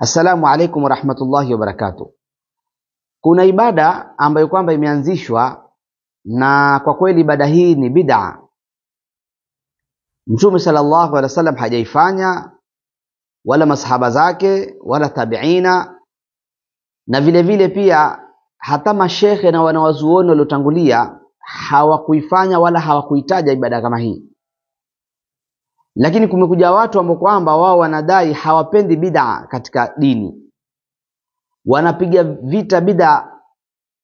Assalamu alaikum warahmatullahi wabarakatuh. Kuna ibada ambayo kwamba imeanzishwa na kwa kweli ibada hii ni bid'a. Mtume sallallahu alaihi wasallam hajaifanya wala masahaba zake wala tabiina, na vile vile pia hata mashekhe na wanawazuoni waliotangulia hawakuifanya wala hawakuitaja ibada kama hii. Lakini kumekuja watu ambao kwamba wao wanadai hawapendi bid'a katika dini, wanapiga vita bid'a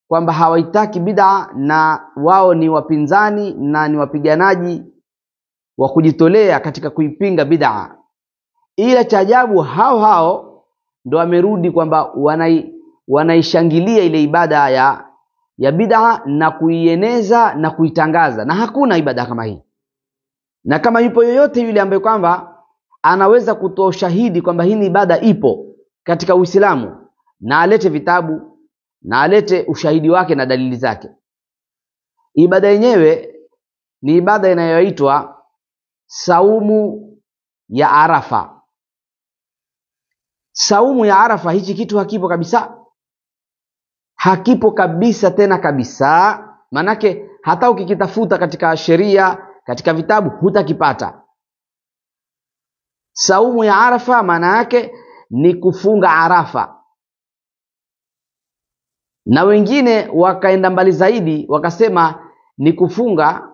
kwamba hawaitaki bid'a, na wao ni wapinzani na ni wapiganaji wa kujitolea katika kuipinga bid'a. Ila cha ajabu hao ndio wamerudi kwamba wanaishangilia ile ibada ya bid'a na kuieneza na kuitangaza, na hakuna ibada kama hii. Na kama yupo yoyote yule ambaye kwamba anaweza kutoa ushahidi kwamba hii ibada ipo katika Uislamu, na alete vitabu na alete ushahidi wake na dalili zake. Ibada yenyewe ni ibada inayoitwa saumu ya Arafa. Saumu ya Arafa, hichi kitu hakipo kabisa, hakipo kabisa tena kabisa. Manake hata ukikitafuta katika sheria, katika vitabu, hutakipata. Saumu ya Arafa maana yake ni kufunga Arafa, na wengine wakaenda mbali zaidi wakasema ni kufunga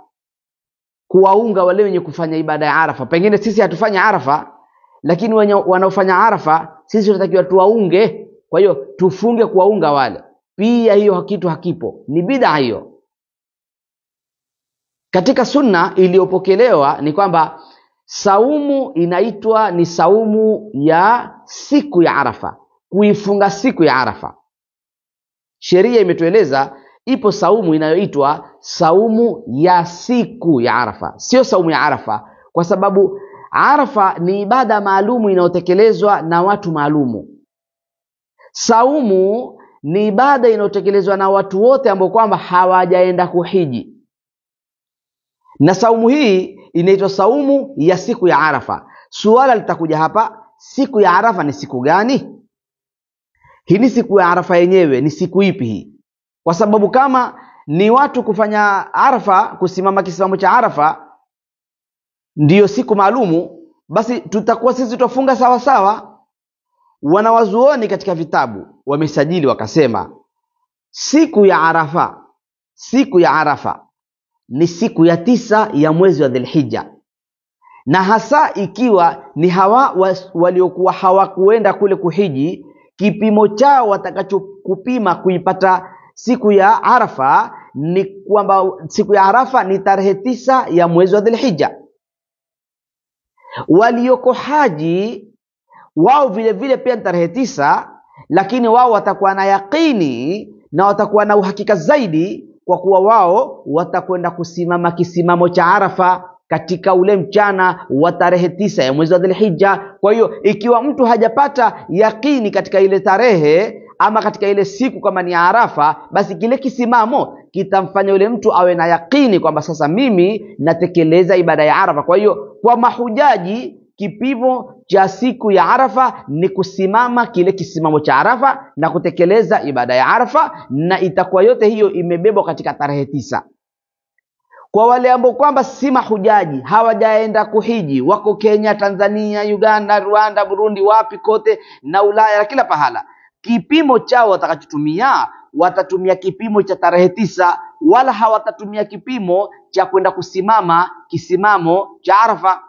kuwaunga wale wenye kufanya ibada ya Arafa. Pengine sisi hatufanya Arafa, lakini wanaofanya Arafa sisi tunatakiwa tuwaunge, kwa hiyo tufunge kuwaunga wale. Pia hiyo kitu hakipo, ni bid'a hiyo. Katika sunna iliyopokelewa ni kwamba saumu inaitwa ni saumu ya siku ya Arafa, kuifunga siku ya Arafa. Sheria imetueleza ipo saumu inayoitwa saumu ya siku ya Arafa, sio saumu ya Arafa, kwa sababu Arafa ni ibada maalumu inayotekelezwa na watu maalumu. Saumu ni ibada inayotekelezwa na watu wote ambao kwamba hawajaenda kuhiji, na saumu hii inaitwa saumu ya siku ya Arafa. Suala litakuja hapa, siku ya Arafa ni siku gani? Hii ni siku ya Arafa yenyewe ni siku ipi hii? Kwa sababu kama ni watu kufanya Arafa, kusimama kisimamo cha Arafa ndiyo siku maalumu, basi tutakuwa sisi tufunga sawa sawa. Wanawazuoni katika vitabu wamesajili wakasema siku ya Arafa ni siku ya 9 ya mwezi wa Dhulhijja, na hasa ikiwa ni hawa waliokuwa hawakuenda kule kuhiji, kipimo chao watakachokupima kuipata siku ya Arafa ni kwamba siku ya Arafa ni tarehe 9 ya mwezi wa Dhulhijja. Walioko haji wao vile vile pia tarehe 9, lakini wao watakuwa na yakini na watakuwa na uhakika zaidi, kwa kuwa wao watakwenda kusimama kisimamo cha Arafa katika ule mchana wa tarehe 9 ya mwezi wa Dhulhijja. Kwa hiyo ikiwa mtu hajapata yakini katika ile tarehe ama katika ile siku kama ni Arafa, basi kile kisimamo kitamfanya yule mtu awe na yakini kwamba sasa mimi natekeleza ibada ya Arafa. Kwa hiyo kwa mahujaji kipimo cha siku ya Arafa ni kusimama kile kisimamo cha Arafa na kutekeleza ibada ya Arafa, na itakuwa yote hiyo imebebwa katika tarehe 9. Kwa wale ambao kwamba si mahujaji, hawajaenda kuhiji, wako Kenya, Tanzania, Uganda, Rwanda, Burundi, wapi kote na Ulaya na kila pahala, kipimo chao watakachotumia watatumia kipimo cha tarehe 9, wala hawatatumia kipimo cha kwenda kusimama kisimamo cha Arafa,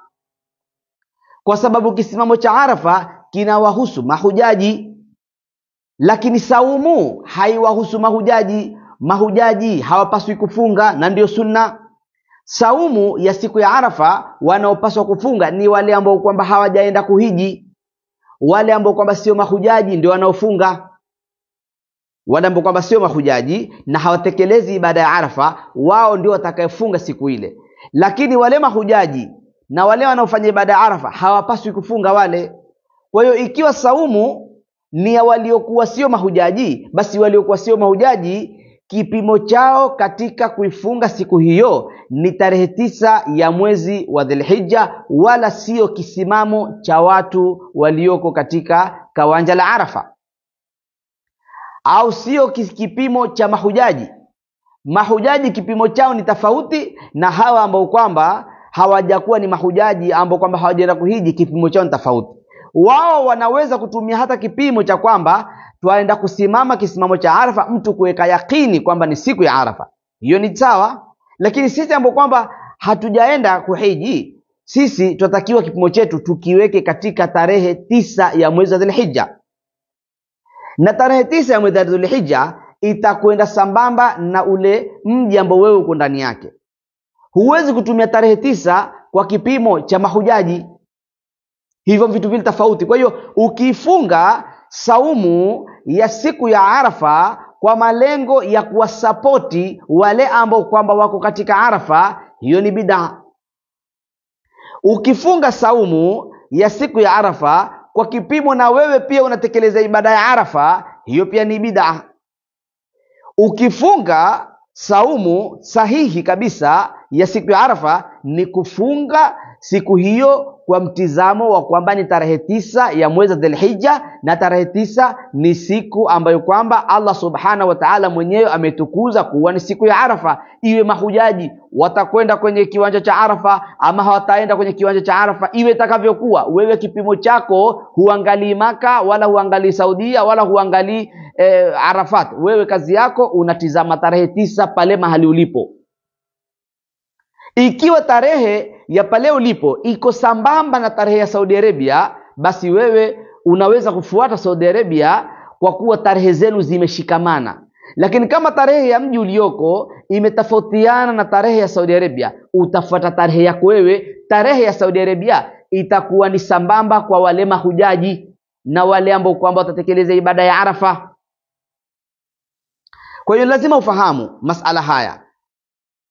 kwa sababu kisimamo cha Arafa kinawahusu mahujaji, lakini saumu haiwahusu mahujaji. Mahujaji hawapaswi kufunga, na ndio sunna. Saumu ya siku ya Arafa wanaopaswa kufunga ni wale ambao kwamba hawajaenda kuhiji. Wale ambao kwamba sio mahujaji ndio wanaofunga. Wale ambao kwamba sio mahujaji na hawatekelezi ibada ya Arafa, wao ndio watakayofunga siku ile. Lakini wale mahujaji na wale wanaofanya ibada ya Arafa hawapaswi kufunga wale. Kwa hiyo ikiwa saumu ni ya waliokuwa sio mahujaji, basi waliokuwa sio mahujaji kipimo chao katika kuifunga siku hiyo ni tarehe 9 ya mwezi wa Dhulhijja, wala sio kisimamo cha watu walioko katika kawanja la Arafa, au sio kipimo cha mahujaji. Mahujaji kipimo chao ni tofauti na hawa ambao kwamba hawajakuwa ni mahujaji, ambao kwamba hawajaenda kuhiji, kipimo chao ni tofauti. Wao wanaweza kutumia hata kipimo cha kwamba twaenda kusimama kisimamo cha Arafa, mtu kuweka yakini kwamba ni siku ya Arafa, hiyo ni sawa. Lakini sisi ambao kwamba hatujaenda kuhiji, sisi tunatakiwa kipimo chetu tukiweke katika tarehe 9 ya mwezi wa Dhulhijja, na tarehe 9 ya mwezi wa Dhulhijja itakwenda sambamba na ule mji ambao wewe uko ndani yake. Huwezi kutumia tarehe 9 kwa kipimo cha mahujaji, hivyo vitu vile tofauti. Kwa hiyo ukifunga saumu ya siku ya Arafa kwa malengo ya kuwasapoti wale ambao kwamba wako katika Arafa, hiyo ni bid'a. Ukifunga saumu ya siku ya Arafa kwa kipimo na wewe pia unatekeleza ibada ya Arafa, hiyo pia ni bid'a. Ukifunga saumu sahihi kabisa ya siku ya Arafa ni kufunga siku hiyo kwa mtizamo wa kwamba ni tarehe 9 ya mwezi wa Dhulhijja, na tarehe 9 ni siku ambayo kwamba Allah subhanahu wa ta'ala mwenyewe ametukuza kuwa ni siku ya Arafa. Iwe mahujaji watakwenda kwenye kiwanja cha Arafa ama hawataenda kwenye kiwanja cha Arafa, iwe takavyokuwa, wewe kipimo chako huangalii Maka wala huangalii Saudia wala huangalii Arafat. Wewe kazi yako unatizama tarehe 9 pale mahali ulipo. Ikiwa tarehe ya pale ulipo iko sambamba na tarehe ya Saudi Arabia, basi wewe unaweza kufuata Saudi Arabia kwa kuwa tarehe zenu zimeshikamana. Lakini kama tarehe ya mji ulioko imetofautiana na tarehe ya Saudi Arabia, utafuata tarehe yako wewe. Tarehe ya Saudi Arabia itakuwa ni sambamba kwa wale mahujaji na wale ambao kwamba watatekeleza ibada ya Arafa. Kwa hiyo lazima ufahamu masala haya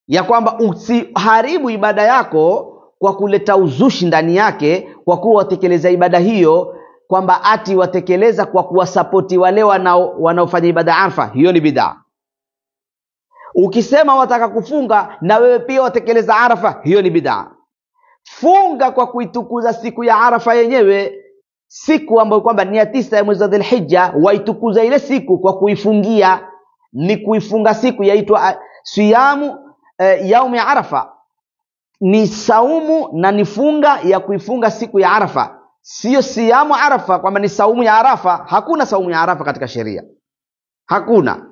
ya kwamba usiharibu ibada yako kwa kuleta uzushi ndani yake, kwa kuwa watekeleza ibada hiyo kwamba ati watekeleza kwa kuwasapoti wale wanaofanya ibada Arafa, hiyo ni bid'a. Ukisema wataka kufunga na wewe pia watekeleza Arafa, hiyo ni bid'a. Funga kwa kuitukuza siku ya Arafa yenyewe, siku ambayo kwamba ni ya 9 ya mwezi wa Dhulhijja, waitukuza ile siku kwa kuifungia. Ni kuifunga siku yaitwa siyamu yaumi ya Arafa, ni saumu na ni funga ya kuifunga siku ya Arafa, sio siyamu Arafa kwamba ni saumu ya Arafa. Hakuna saumu ya Arafa katika sheria, hakuna.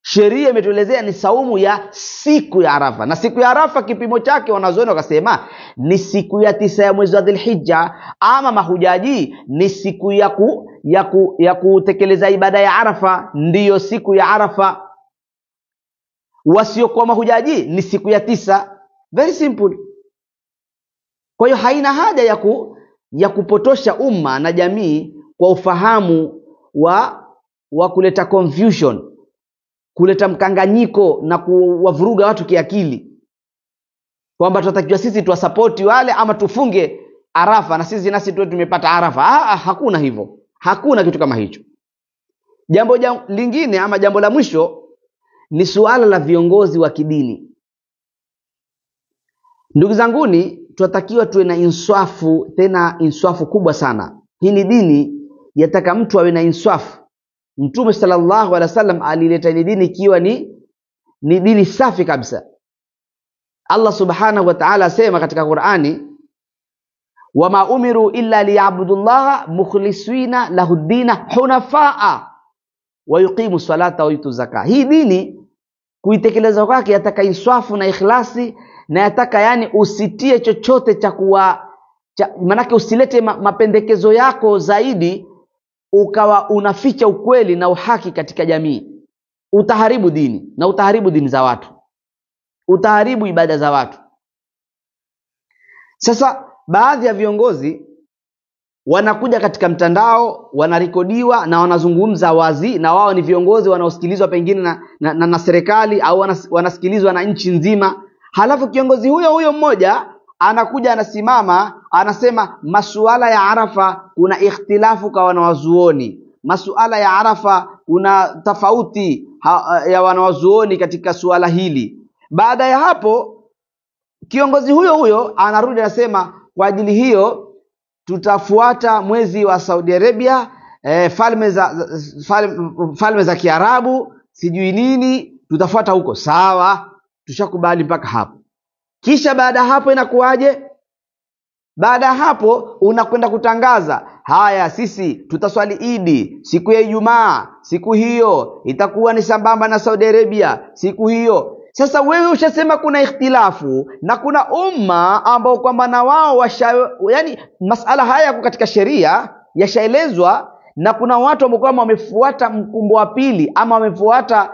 Sheria imetuelezea ni saumu ya siku ya Arafa, na siku ya Arafa kipimo chake wanazuoni wakasema ni siku ya 9 ya mwezi wa Dhulhijja. Ama mahujaji ni siku ya kutekeleza ibada ya Arafa, ndiyo siku ya Arafa. Wasiokuwa mahujaji ni siku ya 9. Very simple. Kwa hiyo haina haja ya kupotosha umma na jamii kwa ufahamu wa kuleta confusion, kuleta mkanganyiko na kuwavuruga watu kiakili, kwamba tunatakiwa sisi tuwasapoti wale ama tufunge Arafa na sisi nasi tuwe tumepata Arafa. Hakuna hivyo, hakuna kitu kama hicho. Jambo lingine ama jambo la mwisho ni suala la viongozi wa kidini. Ndugu zanguni, tunatakiwa tuwe na inswafu, tena inswafu kubwa sana. Hii ni dini yataka mtu awe na inswafu. Mtume sallallahu alaihi wasallam alileta hii dini ikiwa ni dini safi kabisa. Allah subhanahu wa ta'ala asema katika Qur'ani, wama umiru illa liya'budullaha mukhlisina lahuddina hunafaa wa yuqimu salata wa yutu zaka. Hii dini kuitekeleza kwake yataka inswafu na ikhlasi, na yataka yani usitie chochote manake usilete mapendekezo yako zaidi ukawa unaficha ukweli na uhaki katika jamii. Utaharibu dini na utaharibu dini za watu, utaharibu ibada za watu. Sasa baadhi ya viongozi wanakuja katika mtandao, wanarekodiwa na wanazungumza wazi, na wao ni viongozi wanaosikilizwa pengine na serikali au wanasikilizwa na nchi nzima. Halafu kiongozi huyo mmoja anakuja anasimama anasema masuala ya Arafa kuna ikhtilafu kwa wanawazuoni, masuala ya Arafa kuna tofauti, ya wanawazuoni katika suala hili. Baada ya hapo kiongozi huyo huyo anarudi anasema kwa ajili hiyo tutafuata mwezi wa Saudi Arabia, falme za Kiarabu, sijui nini, tutafuata huko. Sawa, tushakubali mpaka hapo. Kisha baada hapo inakuwaje? Baada hapo unakwenda kutangaza, haya sisi tutaswali Idi siku ya Ijumaa, siku hiyo itakuwa ni sambamba na Saudi Arabia siku hiyo. Sasa wewe ushasema kuna ikhtilafu na kuna umma ambao kwamba na wao yani masala haya yako katika sheria yashaelezwa, na kuna watu ambao kwamba wamefuata mkumbo wa pili ama wamefuata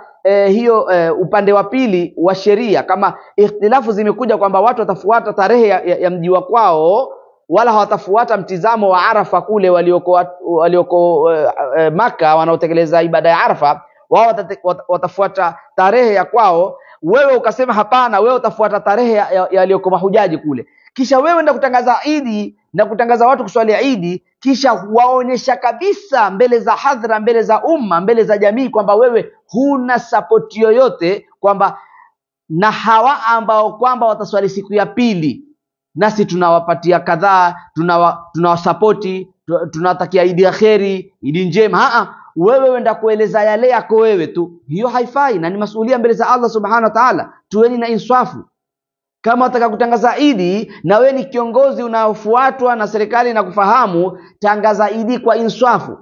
upande wa pili wa sheria. Kama ikhtilafu zimekuja kwamba watu watafuata tarehe ya mji wa kwao, wala hawatafuata mtizamo wa Arafa kule walioko Maka wanaotekeleza ibada ya Arafa, wao watafuata tarehe ya kwao. Wewe ukasema hapana, wewe utafuata tarehe yaliyoko mahujaji kule. Kisha wewe ndio kutangaza Idi na kutangaza watu kuswali Idi, kisha waonyesha kabisa mbele za hadhara, mbele za umma, mbele za jamii kwamba wewe huna support yoyote, kwamba na hawa ambao kwamba wataswali siku ya pili nasi tunawapatia kadhaa, tunawasupporti, tunawatakia Idi ya kheri, Idi njema. Wewe wenda kueleza yale yako wewe tu, hiyo haifai na ni masuhulia mbele za Allah subhanahu wa ta'ala. Tuweni na insafu. Kama unataka kutangaza Idi na wewe ni kiongozi unaofuatwa na serikali na kufahamu, tangaza Idi kwa insafu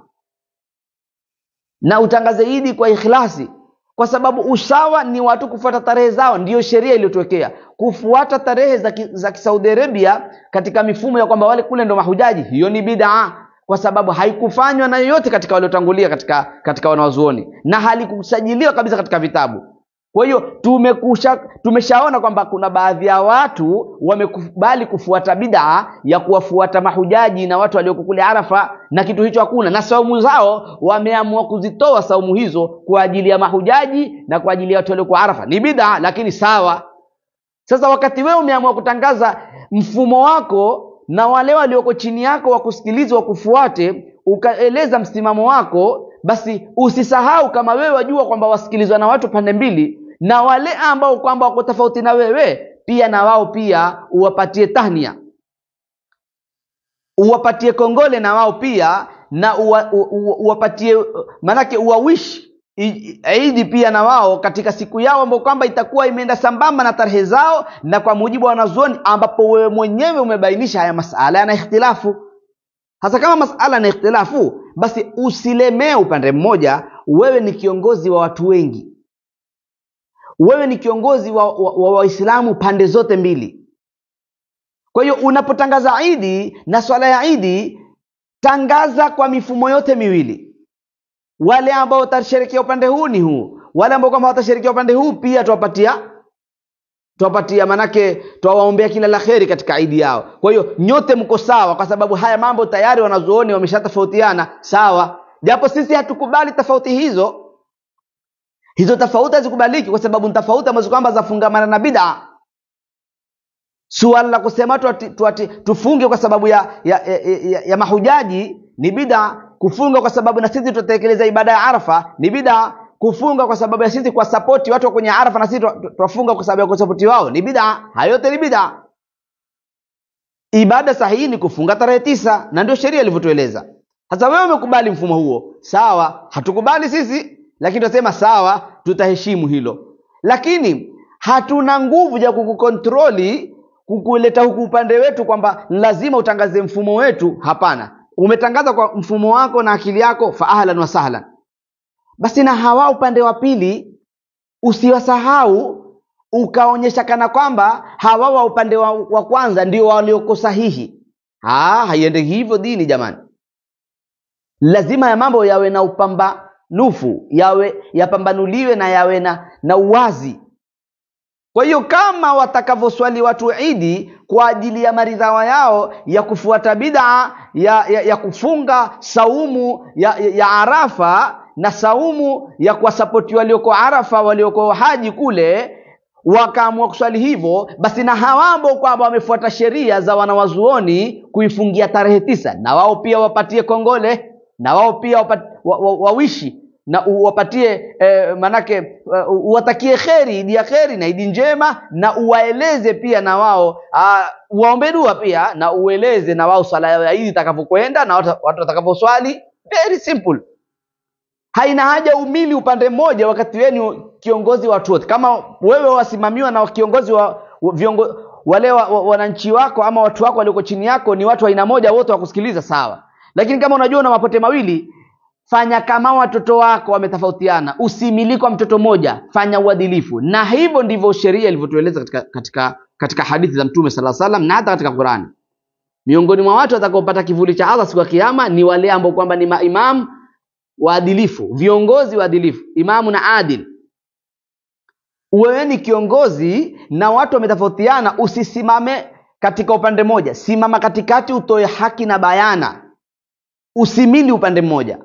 na utangaze Idi kwa ikhlasi, kwa sababu usawa ni watu kufuata tarehe zao. Ndiyo sheria iliyotuwekea kufuata tarehe za Saudi Arabia katika mifumo ya kwamba wale kule ndo mahujaji. Hiyo ni bid'a, kwa sababu haikufanywa na yoyote katika waliotangulia katika wanawazuoni, na halikusajiliwa kabisa katika vitabu. Kwa hiyo tumeshaona kwamba kuna baadhi ya watu wamekubali kufuata bid'a ya kuwafuata mahujaji na watu walioko kule Arafa, na kitu hicho hakuna, na saumu zao wameamua kuzitoa saumu hizo kwa ajili ya mahujaji na kwa ajili ya watu walioko Arafa. Ni bid'a, lakini sawa. Sasa wakati wewe umeamua kutangaza mfumo wako na wale walioko chini yako wakusikilize, wakufuate, ukaeleza msimamo wako, basi usisahau kama wewe wajua kwamba wasikilizwa na watu pande mbili, na wale ambao kwamba wako tofauti na wewe pia na wao pia uwapatie tahnia, uwapatie kongole na wao pia, na uwapatie manake uwawish Idi pia na wao katika siku yao ambao kwamba itakuwa imeenda sambamba na tarehe zao na kwa mujibu wa wanazuoni, ambapo wewe mwenyewe umebainisha haya masala yana ikhtilafu. Hasa kama masala yana ikhtilafu, basi usilemee upande mmoja. Wewe ni kiongozi wa watu wengi, wewe ni kiongozi wa Waislamu pande zote mbili. Kwa hiyo unapotangaza Idi na swala ya Idi, tangaza kwa mifumo yote miwili. Wale ambao watasherehekea upande huu ni huu, wale ambao kama watasherehekea upande huu pia tuwapatia, manake tuwaombea kila la kheri katika Idi yao. Kwa hiyo nyote mko sawa, kwa sababu haya mambo tayari wanazuoni wameshatofautiana. Sawa, japo sisi hatukubali tofauti hizo tofauti hazikubaliki, kwa sababu tofauti ambazo kwamba zafungamana na bid'a. Suala la kusema tufunge kwa sababu ya mahujaji ni bid'a. Kufunga kwa sababu na sisi tutatekeleza ibada ya Arafa ni bid'a. Kufunga kwa sababu ya sisi kwa support watu kwenye Arafa na sisi tufunga kwa sababu ya kusupport wao ni bid'a. Hayo yote ni bid'a. Ibada sahihi ni kufunga tarehe 9, na ndio sheria ilivyotueleza. Sasa wewe umekubali mfumo huo, sawa. Hatukubali sisi, lakini tunasema sawa, tutaheshimu hilo. Lakini hatuna nguvu ya kukukontroli, kukuleta huku upande wetu kwamba lazima utangaze mfumo wetu. Hapana. Umetangaza kwa mfumo wako na akili yako, fa ahlan wa sahlan. Basi na hawa upande wa pili usiwasahau, ukaonyesha kana kwamba hawa wa upande wa kwanza ndio walioko sahihi. Haiende hivyo dini jamani. Lazima ya mambo yawe na upambanufu, yapambanuliwe na yawe na uwazi. Kwa hiyo kama watakavoswali watu Idi kwa ajili ya maridhawa yao ya kufuata bid'a ya kufunga saumu ya Arafa na saumu ya kuwasapoti walioko Arafa, walioko haji kule, wakaamua kuswali hivyo, basi na hawambo kwamba wamefuata sheria za wanawazuoni kuifungia tarehe 9, na wao pia wapatie kongole, na wao pia wawishi na uwapatie manake uwatakie kheri, idi ya kheri na idi njema, na uwaeleze pia na wao waombe dua pia, na ueleze na wao swala ya idi itakapokwenda na watu watakaposwali. Very simple. Haina haja umili upande mmoja wakati wewe kiongozi wa watu wote. Kama wewe wasimamiwa na kiongozi wa wale wananchi wako ama watu wako walioko chini yako ni watu aina moja, wote wakusikiliza, sawa. Lakini kama unajua una mapote mawili, fanya kama watoto wako wametofautiana, usimili kwa mtoto mmoja, fanya uadilifu. Na hivyo ndivyo sheria ilivyotueleza katika hadithi za Mtume sallallahu alaihi wasallam na hata katika Qur'ani. Miongoni mwa watu watakaopata kivuli cha Allah siku ya kiyama ni wale ambao kwamba ni maimam waadilifu, viongozi waadilifu, imamu na adil. Wewe ni kiongozi na watu wametofautiana, usisimame katika upande mmoja, simama katikati, utoe haki na bayana, usimili upande mmoja,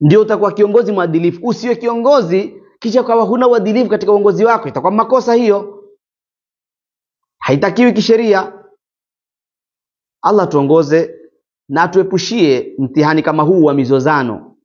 ndio utakuwa kiongozi mwadilifu. Usiwe kiongozi kisha kwa huna uadilifu katika uongozi wako, itakuwa makosa hiyo, haitakiwi kisheria. Allah tuongoze na tuepushie mtihani kama huu wa mizozano.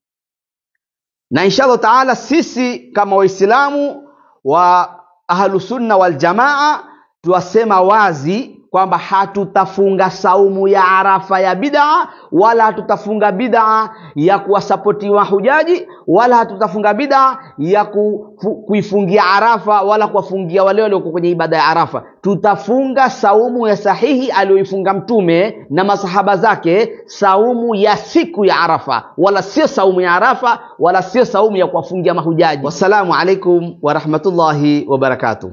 Na inshallah taala sisi kama waislamu wa ahlus sunna wal jamaa tuwasema wazi kwamba hatutafunga saumu ya Arafa ya bid'a, wala hatutafunga bid'a ya kuwasapoti wahujaji, wala hatutafunga bid'a ya kuifungia Arafa, wala kuwafungia wale walioko kwenye ibada ya Arafa. Tutafunga saumu ya sahihi aliyoifunga Mtume na masahaba zake, saumu ya siku ya Arafa, wala sio saumu ya Arafa, wala sio saumu ya kuwafungia mahujaji. Wassalamu alaikum wa rahmatullahi wa barakatuh.